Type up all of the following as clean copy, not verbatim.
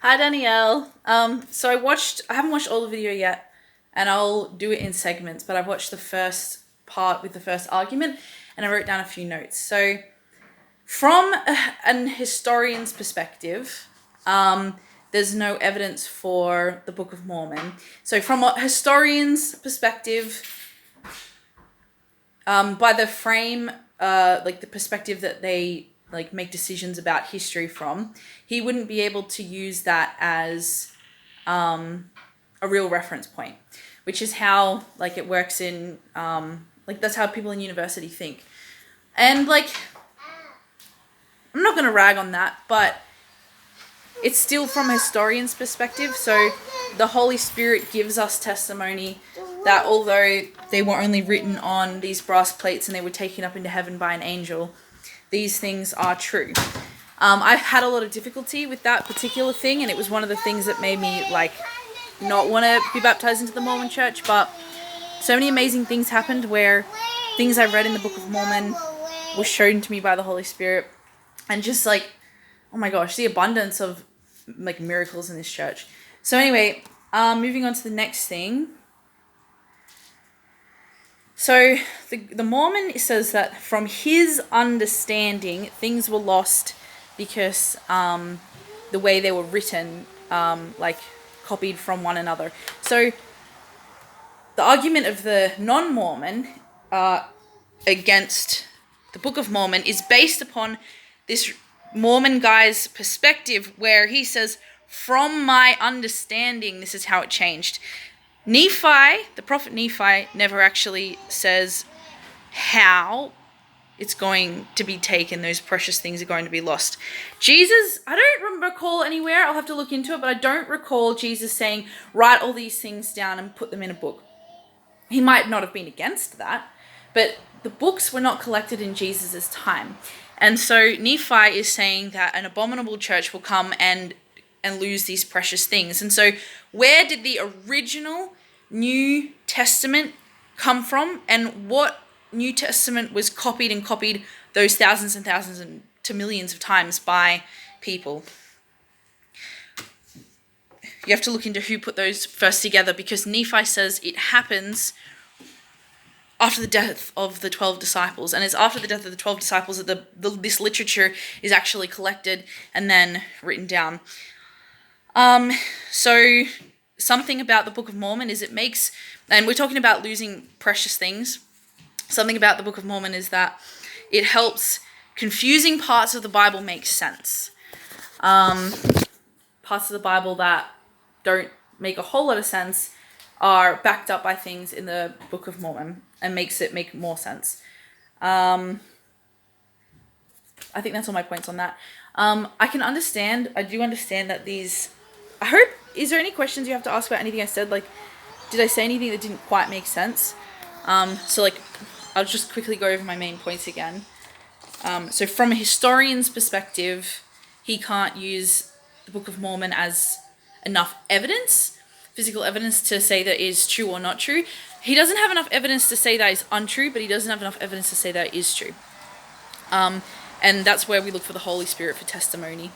Hi Danielle. So I haven't watched all the video yet, and I'll do it in segments, but I've watched the first part with the first argument, and I wrote down a few notes. So, from an historian's perspective, there's no evidence for the Book of Mormon. So, from a historian's perspective, by the frame, like the perspective that they like make decisions about history from, he wouldn't be able to use that as a real reference point, which is how like it works in like that's how people in university think. And like I'm not gonna rag on that, but it's still from a historian's perspective. So the Holy Spirit gives us testimony that although they were only written on these brass plates and they were taken up into heaven by an angel, these things are true. I've had a lot of difficulty with that particular thing, and it was one of the things that made me like not want to be baptized into the Mormon church. But so many amazing things happened where things I read in the Book of Mormon were shown to me by the Holy Spirit, and just like, oh my gosh, the abundance of like miracles in this church. So anyway, moving on to the next thing. So the Mormon says that from his understanding, things were lost because the way they were written, like copied from one another. So the argument of the non-Mormon against the Book of Mormon is based upon this Mormon guy's perspective, where he says, from my understanding, this is how it changed. Nephi, the prophet Nephi, never actually says how it's going to be taken, those precious things are going to be lost. Jesus, I don't recall anywhere, I'll have to look into it, but I don't recall Jesus saying, write all these things down and put them in a book. He might not have been against that, but the books were not collected in Jesus' time. And so Nephi is saying that an abominable church will come and lose these precious things. And so where did the original New Testament come from, and what New Testament was copied those thousands and thousands and to millions of times by people? You have to look into who put those first together, because Nephi says it happens after the death of the 12 disciples. And it's after the death of the 12 disciples that this literature is actually collected and then written down. So something about the Book of Mormon is it makes, and we're talking about losing precious things, something about the Book of Mormon is that it helps confusing parts of the Bible make sense. Parts of the Bible that don't make a whole lot of sense are backed up by things in the Book of Mormon and makes it make more sense. I think that's all my points on that. I do understand that these, is there any questions you have to ask about anything I said? Like, did I say anything that didn't quite make sense? So like, I'll just quickly go over my main points again. So from a historian's perspective, he can't use the Book of Mormon as enough evidence, physical evidence, to say that it is true or not true. He doesn't have enough evidence to say that is untrue, but he doesn't have enough evidence to say that it is true. And that's where we look for the Holy Spirit for testimony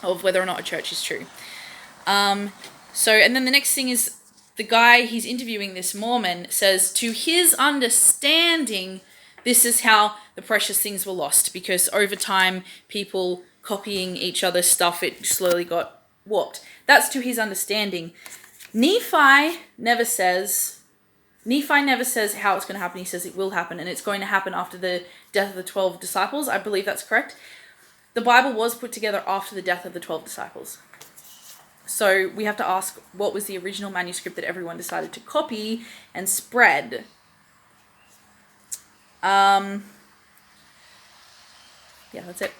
of whether or not a church is true. And then the next thing is, the guy he's interviewing, this Mormon, says to his understanding, this is how the precious things were lost, because over time, people copying each other's stuff, it slowly got warped. That's to his understanding. Nephi never says how it's going to happen. He says it will happen, and it's going to happen after the death of the 12 disciples. I believe that's correct. The Bible was put together after the death of the 12 disciples. So we have to ask, what was the original manuscript that everyone decided to copy and spread? Yeah, that's it.